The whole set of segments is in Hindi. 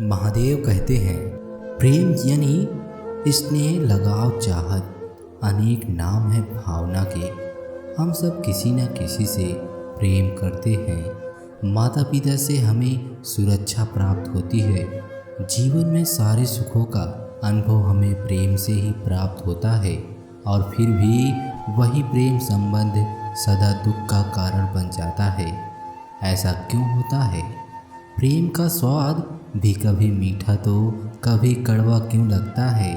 महादेव कहते हैं, प्रेम यानी स्नेह, लगाव, चाहत अनेक नाम है भावना के। हम सब किसी न किसी से प्रेम करते हैं। माता पिता से हमें सुरक्षा प्राप्त होती है। जीवन में सारे सुखों का अनुभव हमें प्रेम से ही प्राप्त होता है, और फिर भी वही प्रेम संबंध सदा दुख का कारण बन जाता है। ऐसा क्यों होता है? प्रेम का स्वाद भी कभी मीठा तो कभी कड़वा क्यों लगता है?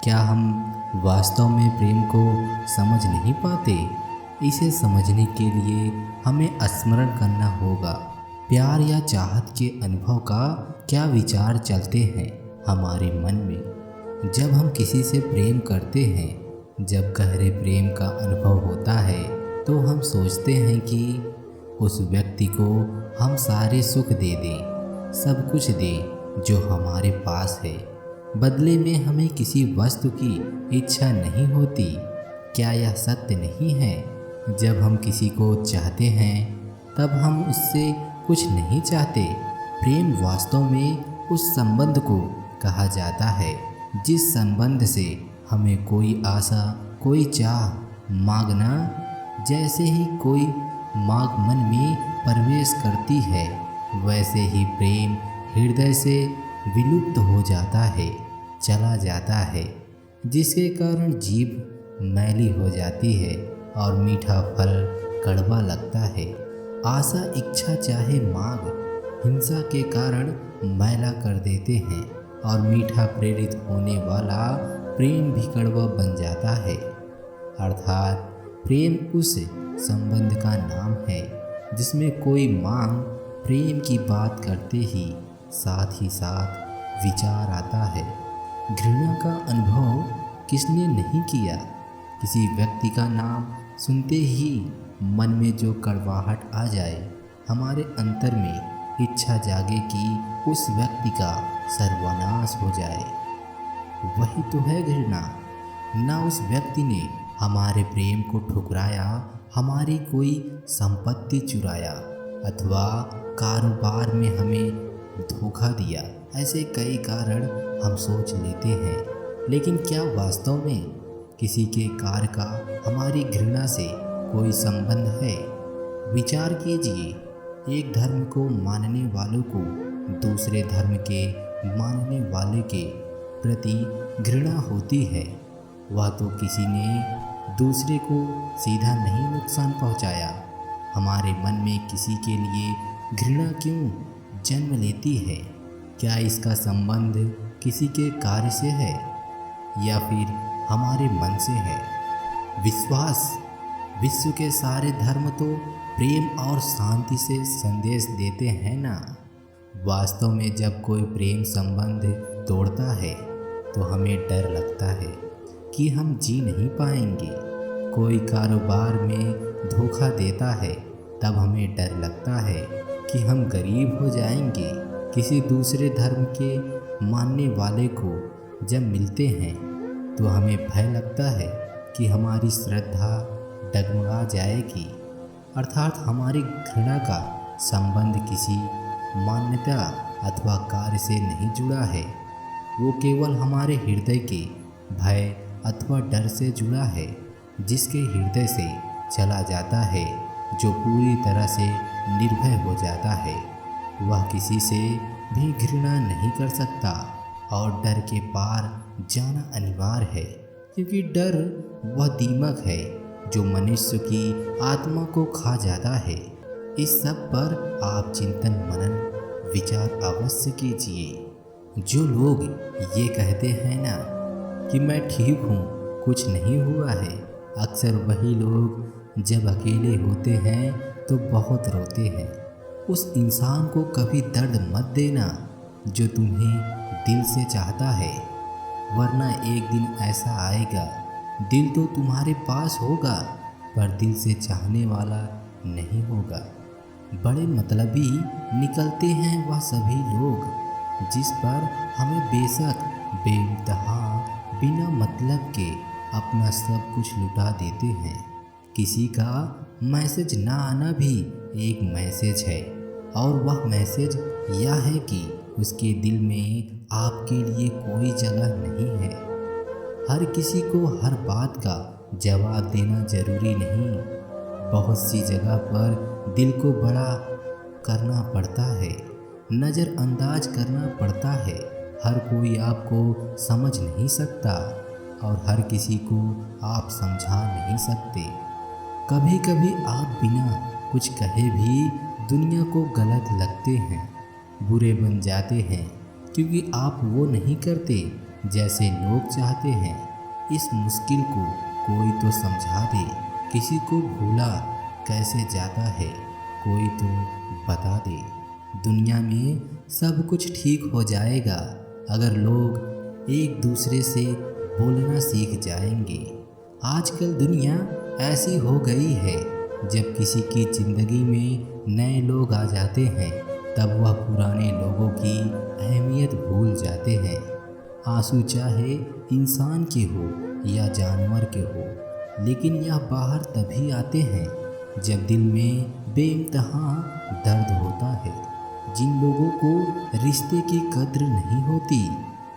क्या हम वास्तव में प्रेम को समझ नहीं पाते? इसे समझने के लिए हमें स्मरण करना होगा, प्यार या चाहत के अनुभव का क्या विचार चलते हैं हमारे मन में। जब हम किसी से प्रेम करते हैं, जब गहरे प्रेम का अनुभव होता है, तो हम सोचते हैं कि उस व्यक्ति को हम सारे सुख दे दें, सब कुछ दें जो हमारे पास है। बदले में हमें किसी वस्तु की इच्छा नहीं होती। क्या यह सत्य नहीं है? जब हम किसी को चाहते हैं, तब हम उससे कुछ नहीं चाहते। प्रेम वास्तव में उस संबंध को कहा जाता है जिस संबंध से हमें कोई आशा, कोई चाह मांगना, जैसे ही कोई मांग मन में प्रवेश करती है, वैसे ही प्रेम हृदय से विलुप्त हो जाता है, चला जाता है, जिसके कारण जीभ मैली हो जाती है और मीठा फल कड़वा लगता है। आशा, इच्छा चाहे मांग हिंसा के कारण मैला कर देते हैं, और मीठा प्रेरित होने वाला प्रेम भी कड़वा बन जाता है। अर्थात प्रेम उस संबंध का नाम है जिसमें कोई मांग प्रेम की बात करते ही साथ विचार आता है। घृणा का अनुभव किसने नहीं किया? किसी व्यक्ति का नाम सुनते ही मन में जो कड़वाहट आ जाए, हमारे अंतर में इच्छा जागे कि उस व्यक्ति का सर्वनाश हो जाए, वही तो है घृणा। ना उस व्यक्ति ने हमारे प्रेम को ठुकराया, हमारी कोई संपत्ति चुराया, अथवा कारोबार में हमें धोखा दिया। ऐसे कई कारण हम सोच लेते हैं, लेकिन क्या वास्तव में किसी के कार्य का हमारी घृणा से कोई संबंध है? विचार कीजिए, एक धर्म को मानने वालों को दूसरे धर्म के मानने वाले के प्रति घृणा होती है। वह तो किसी ने दूसरे को सीधा नहीं नुकसान पहुंचाया। हमारे मन में किसी के लिए घृणा क्यों जन्म लेती है? क्या इसका संबंध किसी के कार्य से है या फिर हमारे मन से है? विश्वास, विश्व के सारे धर्म तो प्रेम और शांति से संदेश देते हैं ना। वास्तव में जब कोई प्रेम संबंध तोड़ता है तो हमें डर लगता है कि हम जी नहीं पाएंगे। कोई कारोबार में धोखा देता है, तब हमें डर लगता है कि हम गरीब हो जाएंगे। किसी दूसरे धर्म के मानने वाले को जब मिलते हैं तो हमें भय लगता है कि हमारी श्रद्धा डगमगा जाएगी। अर्थात हमारी घृणा का संबंध किसी मान्यता अथवा कार्य से नहीं जुड़ा है, वो केवल हमारे हृदय के भय अथवा डर से जुड़ा है, जिसके हृदय से चला जाता है, जो पूरी तरह से निर्भय हो जाता है। वह किसी से भी घृणा नहीं कर सकता, और डर के पार जाना अनिवार्य है, क्योंकि डर वह दीमक है जो मनुष्य की आत्मा को खा जाता है। इस सब पर आप चिंतन मनन विचार अवश्य कीजिए। जो लोग ये कहते हैं ना कि मैं ठीक हूँ, कुछ नहीं हुआ है, अक्सर वही लोग जब अकेले होते हैं तो बहुत रोते हैं। उस इंसान को कभी दर्द मत देना जो तुम्हें दिल से चाहता है, वरना एक दिन ऐसा आएगा, दिल तो तुम्हारे पास होगा पर दिल से चाहने वाला नहीं होगा। बड़े मतलबी निकलते हैं वह सभी लोग जिस पर हमें बेशक बेइंतहा बिना मतलब के अपना सब कुछ लुटा देते हैं। किसी का मैसेज ना आना भी एक मैसेज है, और वह मैसेज यह है कि उसके दिल में आपके लिए कोई जगह नहीं है। हर किसी को हर बात का जवाब देना ज़रूरी नहीं। बहुत सी जगह पर दिल को बड़ा करना पड़ता है, नज़रअंदाज करना पड़ता है। हर कोई आपको समझ नहीं सकता और हर किसी को आप समझा नहीं सकते। कभी कभी आप बिना कुछ कहे भी दुनिया को गलत लगते हैं, बुरे बन जाते हैं, क्योंकि आप वो नहीं करते जैसे लोग चाहते हैं। इस मुश्किल को कोई तो समझा दे। किसी को भूला कैसे जाता है, कोई तो बता दे। दुनिया में सब कुछ ठीक हो जाएगा अगर लोग एक दूसरे से बोलना सीख जाएंगे। आजकल दुनिया ऐसी हो गई है, जब किसी की ज़िंदगी में नए लोग आ जाते हैं तब वह पुराने लोगों की अहमियत भूल जाते हैं। आंसू चाहे इंसान के हो या जानवर के हो, लेकिन यह बाहर तभी आते हैं जब दिल में बेइंतहा दर्द होता है। जिन लोगों को रिश्ते की कद्र नहीं होती,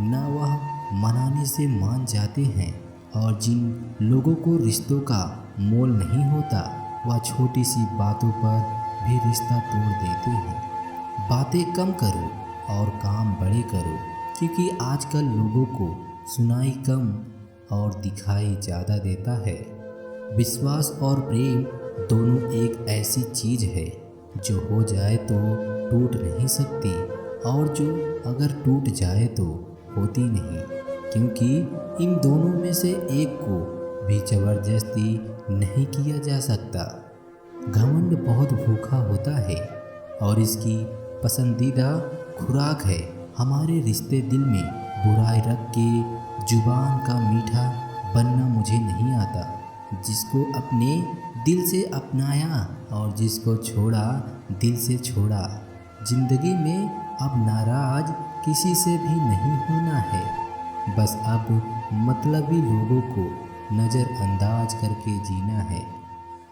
ना वह मनाने से मान जाते हैं, और जिन लोगों को रिश्तों का मोल नहीं होता, वह छोटी सी बातों पर भी रिश्ता तोड़ देते हैं। बातें कम करो और काम बड़े करो, क्योंकि आजकल लोगों को सुनाई कम और दिखाई ज़्यादा देता है। विश्वास और प्रेम दोनों एक ऐसी चीज़ है जो हो जाए तो टूट नहीं सकती, और जो अगर टूट जाए तो होती नहीं, क्योंकि इन दोनों में से एक को भी ज़बरदस्ती नहीं किया जा सकता। घमंड बहुत भूखा होता है और इसकी पसंदीदा खुराक है हमारे रिश्ते दिल में बुराई रख के जुबान का मीठा बनना मुझे नहीं आता। जिसको अपने दिल से अपनाया और जिसको छोड़ा दिल से छोड़ा। जिंदगी में अब नाराज किसी से भी नहीं होना है, बस अब मतलबी लोगों को नज़रअंदाज करके जीना है।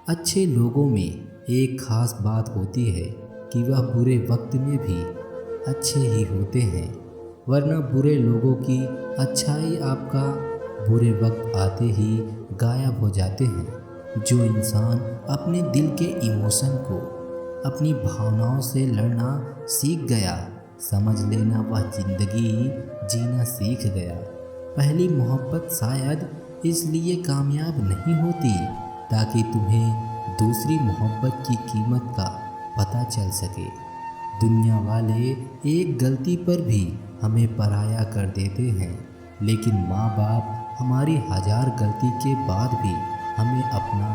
अच्छे लोगों में एक ख़ास बात होती है कि वह बुरे वक्त में भी अच्छे ही होते हैं, वरना बुरे लोगों की अच्छाई आपका बुरे वक्त आते ही गायब हो जाते हैं। जो इंसान अपने दिल के इमोशन को, अपनी भावनाओं से लड़ना सीख गया, समझ लेना वह ज़िंदगी जीना सीख गया। पहली मोहब्बत शायद इसलिए कामयाब नहीं होती ताकि तुम्हें दूसरी मोहब्बत की कीमत का पता चल सके। दुनिया वाले एक गलती पर भी हमें पराया कर देते हैं, लेकिन माँ बाप हमारी हजार गलती के बाद भी हमें अपना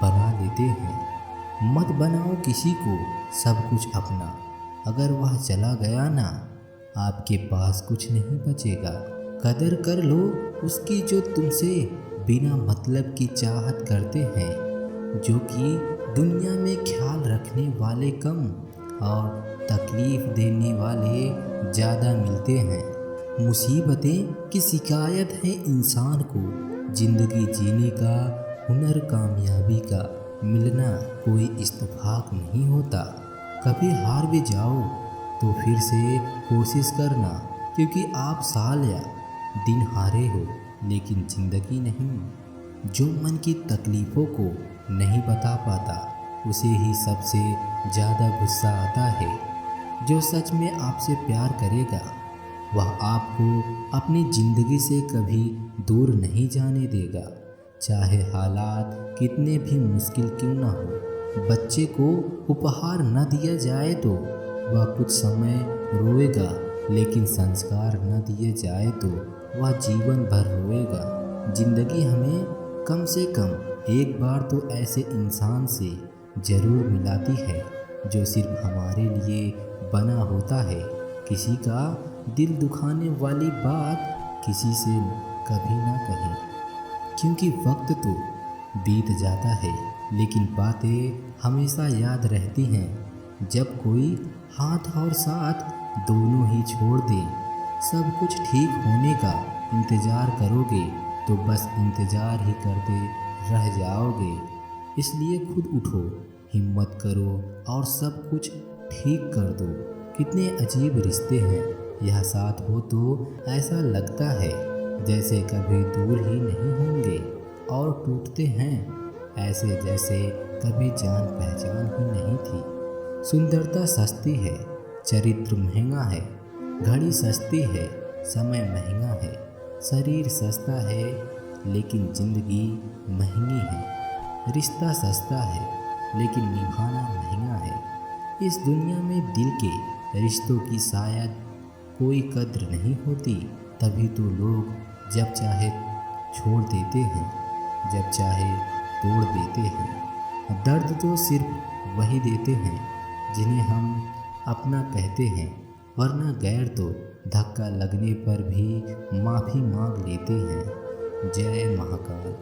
बना लेते हैं। मत बनाओ किसी को सब कुछ अपना, अगर वह चला गया ना, आपके पास कुछ नहीं बचेगा। कदर कर लो उसकी जो तुमसे बिना मतलब की चाहत करते हैं, जो कि दुनिया में ख्याल रखने वाले कम और तकलीफ़ देने वाले ज़्यादा मिलते हैं। मुसीबतें की शिकायत है इंसान को, ज़िंदगी जीने का हुनर कामयाबी का मिलना कोई इत्तेफाक नहीं होता। कभी हार भी जाओ तो फिर से कोशिश करना, क्योंकि आप साल या दिन हारे हो लेकिन ज़िंदगी नहीं। जो मन की तकलीफ़ों को नहीं बता पाता उसे ही सबसे ज़्यादा गुस्सा आता है। जो सच में आपसे प्यार करेगा वह आपको अपनी ज़िंदगी से कभी दूर नहीं जाने देगा, चाहे हालात कितने भी मुश्किल क्यों ना हो। बच्चे को उपहार न दिया जाए तो वह कुछ समय रोएगा, लेकिन संस्कार न दिए जाए तो वह जीवन भर रोएगा। ज़िंदगी हमें कम से कम एक बार तो ऐसे इंसान से ज़रूर मिलाती है जो सिर्फ हमारे लिए बना होता है। किसी का दिल दुखाने वाली बात किसी से कभी ना कहें, क्योंकि वक्त तो बीत जाता है लेकिन बातें हमेशा याद रहती हैं। जब कोई हाथ और साथ दोनों ही छोड़ दे, सब कुछ ठीक होने का इंतज़ार करोगे तो बस इंतज़ार ही करते रह जाओगे। इसलिए खुद उठो, हिम्मत करो और सब कुछ ठीक कर दो। कितने अजीब रिश्ते हैं, यह साथ हो तो ऐसा लगता है जैसे कभी दूर ही नहीं होंगे, और टूटते हैं ऐसे जैसे कभी जान पहचान ही नहीं थी। सुंदरता सस्ती है, चरित्र महंगा है, घड़ी सस्ती है, समय महंगा है, शरीर सस्ता है लेकिन जिंदगी महंगी है। रिश्ता सस्ता है लेकिन निभाना महंगा है। इस दुनिया में दिल के रिश्तों की शायद कोई कद्र नहीं होती, तभी तो लोग जब चाहे छोड़ देते हैं, जब चाहे तोड़ देते हैं। दर्द तो सिर्फ वही देते हैं जिन्हें हम अपना कहते हैं, वरना गैर तो धक्का लगने पर भी माफ़ी मांग लेते हैं। जय महाकाल।